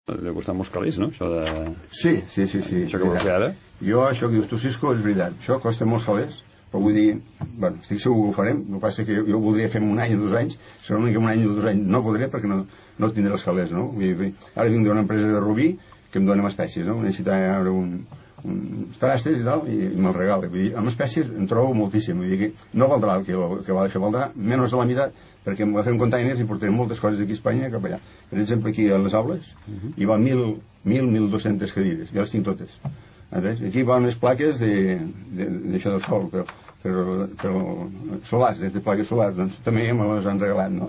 Li ha costat molts calés, no? Això de... Sí. Això que vols fer ara? Jo, això que dius tu, Cisco, és veritat. Això costa molts calés, però vull dir... Bueno, estic segur que ho farem. El que passa que jo voldria fer un any o 2 anys. Segurament que un any o 2 anys no podré perquè no tindré els calés, no? Vull dir, ara vinc d'una empresa de Rubí que em dona espècies, no? Necessitava uns trastes i tal, i me'l regala. Vull dir, amb espècies em trobo moltíssim. Vull dir que no valdrà el que val això, valdrà menys de la meitat, perquè em agafem containers i portarem moltes coses d'aquí a Espanya cap allà. Per exemple, aquí a les aules hi va 1.200 cadires, ja les tinc totes. Aquí van unes plaques d'això del sol, però solars, de plaques solars, doncs també me les han regalat, no?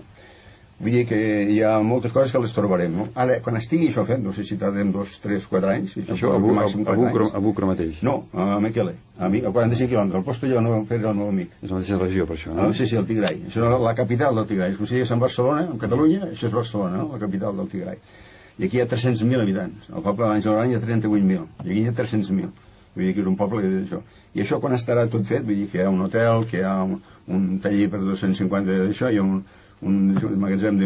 Vull dir que hi ha moltes coses que les trobarem, no? Ara, quan estigui això fet, no sé si tardarem 2, 3, 4 anys... Això a Bucra mateix? No, a Mekele, a 45 quilòmetres. El posto jo no era el meu amic. És la mateixa regió, per això, no? Sí, el Tigray. Això és la capital del Tigray. Si és en Barcelona, en Catalunya, això és Barcelona, no? La capital del Tigray. I aquí hi ha 300.000 habitants. Al poble de l'Àngel hi ha 38.000. I aquí hi ha 300.000. Vull dir que és un poble d'això. I això quan estarà tot fet, vull dir que hi ha un hotel, que hi ha un taller per 250 d'això, hi ha un magatzem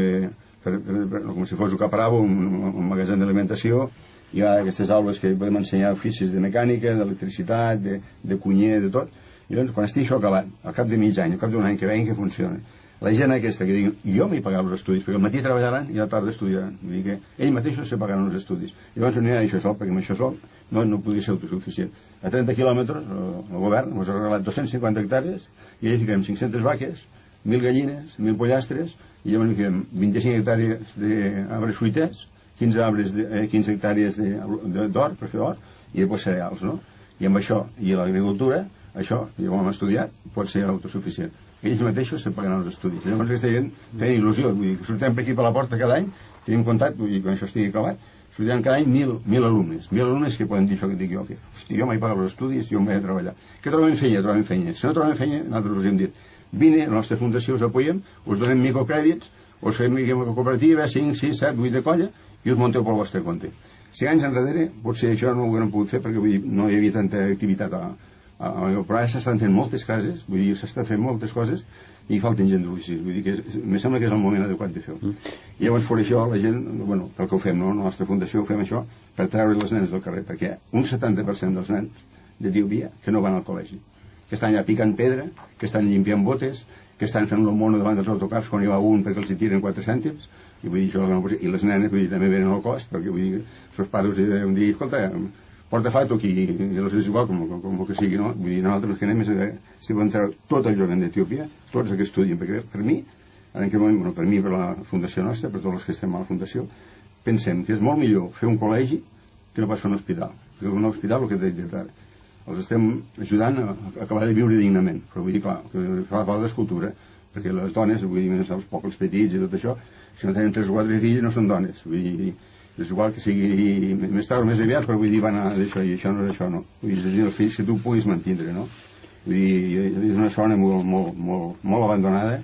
com si fos un capravo, un magatzem d'alimentació, hi ha aquestes aules que podem ensenyar oficis de mecànica, d'electricitat, de cunyer, de tot. I doncs quan estigui això acabat, al cap de mig any, al cap d'un any, que veiem que funciona, la gent aquesta que digui, jo m'he pagat els estudis, perquè al matí treballaran i a la tarda estudiaran. Vull dir que ells mateixos se pagaran els estudis. Llavors no hi ha això sol, perquè amb això sol no podria ser autosuficient. A 30 quilòmetres el govern ens ha regalat 250 hectàrees i allà ficarem 500 vaques, 1.000 gallines, 1.000 pollastres, i llavors fiquem 25 hectàrees d'arbres fruiters, 15 hectàrees d'or, per fer or, i després cereals, no? I amb això, i l'agricultura, això, ja ho hem estudiat, pot ser autosuficient. Ells mateixos se pagaran els estudis. Llavors aquesta gent tenen il·lusió, vull dir, que sortem per aquí per la porta cada any, tenim comptat, vull dir, quan això estigui acabat, sortiran cada any 1.000 alumnes. 1.000 alumnes que poden dir això que dic jo, que hosti, jo m'he pagat els estudis, jo m'he de treballar. Que trobem feina? Trobem feina. Si no trobem feina, nosaltres us hem dit, vine, la nostra fundació us apoyem, us donem microcrèdits, us fem una cooperativa, 5, 6, 7, 8 de colla, i us monteu pel vostre compte. 5 anys enrere, potser això no ho haguem pogut fer perquè vull dir, no hi havia tanta activitat però ara s'estan fent moltes cases, vull dir, s'estan fent moltes coses i falten gent d'oficis, vull dir que em sembla que és el moment adequat de fer-ho. I llavors per això la gent, bueno, pel que ho fem, no? La nostra fundació ho fem això per treure les nenes del carrer, perquè un 70% dels nens d'Etiòpia que no van al col·legi, que estan allà picant pedra, que estan limpiant botes, que estan fent un mono davant dels autocars quan hi va un perquè els hi tiren 4 cèntims, i vull dir això, i les nenes vull dir, també venen al cost, perquè vull dir, els seus pares un dia, escolta, porta fato aquí, i els és igual com que sigui, no? Vull dir, nosaltres el que anem és si podem treure tot el jovent d'Etiòpia, tots els que estudien, perquè per mi, en aquest moment, bueno, per mi, per la fundació nostra, per tots els que estem a la fundació, pensem que és molt millor fer un col·legi que no pas fer un hospital, perquè un hospital, el que t'he dit ara, els estem ajudant a acabar de viure dignament, però vull dir, clar, que fa falta d'escultura, perquè les dones, vull dir, els pobles petits i tot això, si no tenen 3 o 4 fills no són dones, vull dir, és igual que sigui més tard o més aviat, però vull dir, va anar d'això i això no és això, no. Vull dir, és a dir, els fills que tu puguis mantindre, no? Vull dir, és una zona molt abandonada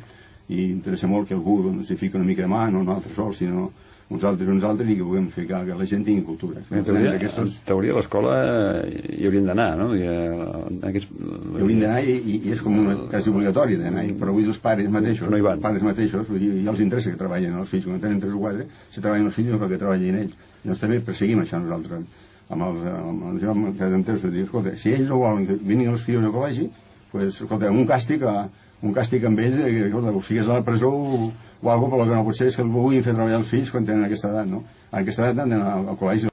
i interessa molt que algú s'hi fiqui una mica de mà, no un altre sol, sinó uns altres i que puguem fer que la gent tingui cultura. En teoria a l'escola hi haurien d'anar, no? Hi haurien d'anar i és com quasi obligatori d'anar, però vull dir, els pares mateixos, vull dir, ja els interessa que treballin els fills, quan tenen 3 o 4, si treballen els fills no cal que treballin ells. Llavors també perseguim això nosaltres, amb els que entens, escolta, si ells no volen que vinguin els fills al col·legi, doncs, escolta, un càstig amb ells, que ho figues a la presó o alguna cosa, però el que no pot ser és que el vulguin fer treballar els fills quan tenen aquesta edat, no? En aquesta edat han d'anar al col·legi.